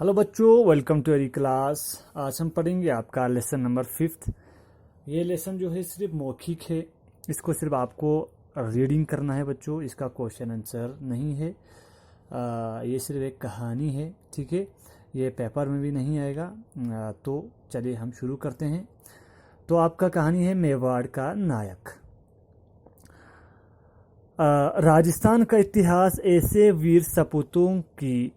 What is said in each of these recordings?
Hello बच्चों, welcome to अरी class. आज हम पढ़ेंगे आपका लेसन नंबर 5। ये लेसन जो है सिर्फ मौखिक है। इसको सिर्फ आपको रीडिंग करना है बच्चों, इसका क्वेश्चन आंसर नहीं है। ये सिर्फ एक कहानी है, ठीक है। ये पेपर में भी नहीं आएगा। तो चलिए हम शुरू करते हैं। तो आपका कहानी है मेवाड़ का नायक। राजस्थान का इतिहास ऐसे वीर सपूतों की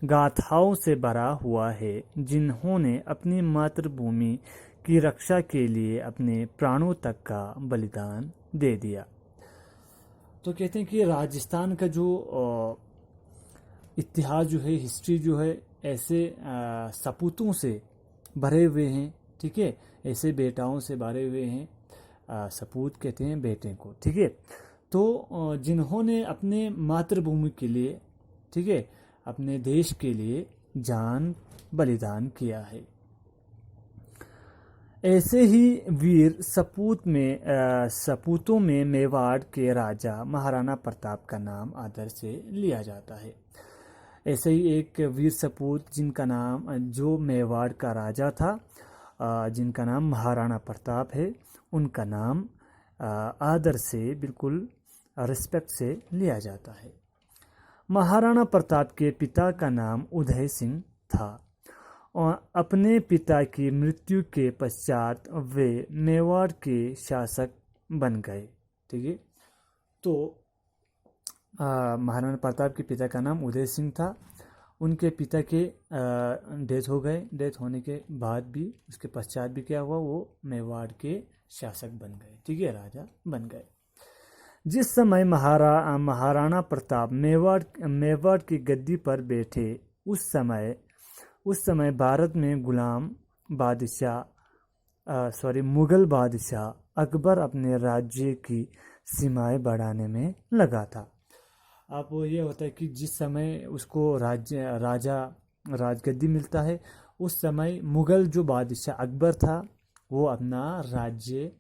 गाथाओं से भरा हुआ है जिन्होंने अपनी मातृभूमि की रक्षा के लिए अपने प्राणों तक का बलिदान दे दिया। तो कहते हैं कि राजस्थान का जो इतिहास जो है, हिस्ट्री जो है, ऐसे सपूतों से भरे हुए हैं, ठीक है। ऐसे बेटाओं से भरे हुए हैं। सपूत कहते हैं बेटे को, ठीक है। तो जिन्होंने अपने मातृभूमि के लिए, ठीक है, अपने देश के लिए जान बलिदान किया है। ऐसे ही वीर सपूतों में मेवाड़ के राजा महाराणा प्रताप का नाम आदर से लिया जाता है। ऐसे ही एक वीर सपूत जो मेवाड़ का राजा था, जिनका नाम महाराणा प्रताप है, उनका नाम आदर से, बिल्कुल रिस्पेक्ट से लिया जाता है। महाराणा प्रताप के पिता का नाम उदय सिंह था और अपने पिता की मृत्यु के पश्चात वे मेवाड़ के शासक बन गए, ठीक है। तो महाराणा प्रताप के पिता का नाम उदय सिंह था। उनके पिता के डेथ हो गए। डेथ होने के बाद भी, उसके पश्चात भी क्या हुआ, वो मेवाड़ के शासक बन गए, ठीक है, राजा बन गए। जिस समय महाराणा प्रताप मेवाड़ की गद्दी पर बैठे, उस समय भारत में मुगल बादशाह अकबर अपने राज्य की सीमाएं बढ़ाने में लगा था। अब ये होता है कि जिस समय उसको राजगद्दी मिलता है, उस समय मुगल जो बादशाह अकबर था, वो अपना राज्य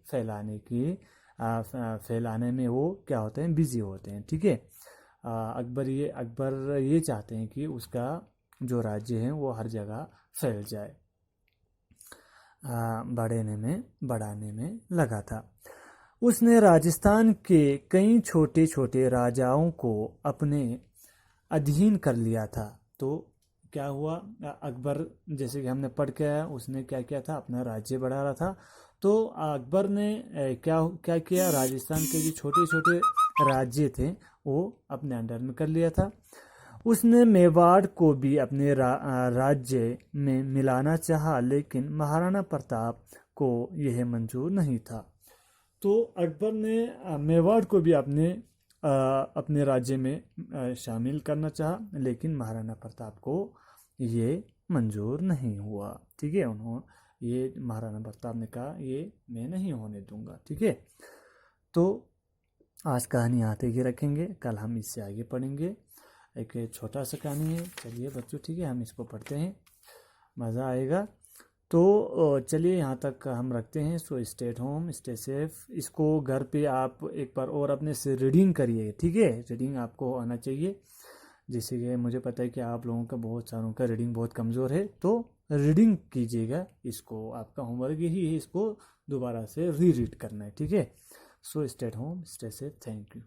फैलाने में वो क्या होते हैं, बिजी होते हैं, ठीक है। अकबर ये चाहते हैं कि उसका जो राज्य है वो हर जगह फैल जाए। बढ़ाने में लगा था। उसने राजस्थान के कई छोटे छोटे राजाओं को अपने अधीन कर लिया था। तो क्या हुआ, अकबर, जैसे कि हमने पढ़ के आया, उसने क्या किया था, अपना राज्य बढ़ा रहा था। तो अकबर ने क्या किया, राजस्थान के जो छोटे छोटे राज्य थे वो अपने अंडर में कर लिया था। उसने मेवाड़ को भी अपने राज्य में मिलाना चाहा, लेकिन महाराणा प्रताप को यह मंजूर नहीं था। तो अकबर ने मेवाड़ को भी अपने राज्य में शामिल करना चाहा, लेकिन महाराणा प्रताप को ये मंजूर नहीं हुआ, ठीक है। ये महाराणा प्रताप ने कहा, ये मैं नहीं होने दूंगा, ठीक है। तो आज कहानी यहाँ तक ही रखेंगे, कल हम इससे आगे पढ़ेंगे। एक छोटा सा कहानी है, चलिए बच्चों, ठीक है, हम इसको पढ़ते हैं, मज़ा आएगा। तो चलिए यहाँ तक हम रखते हैं। So stay at home, stay safe. इसको घर पे आप एक बार और अपने से रीडिंग करिए, ठीक है। रीडिंग आपको आना चाहिए, जैसे कि मुझे पता है कि आप लोगों का बहुत सारों का रीडिंग बहुत कमज़ोर है, तो रीडिंग कीजिएगा। इसको आपका होमवर्क यही है, इसको दोबारा से रीड करना है, ठीक है। So stay at home, stay safe, thank you.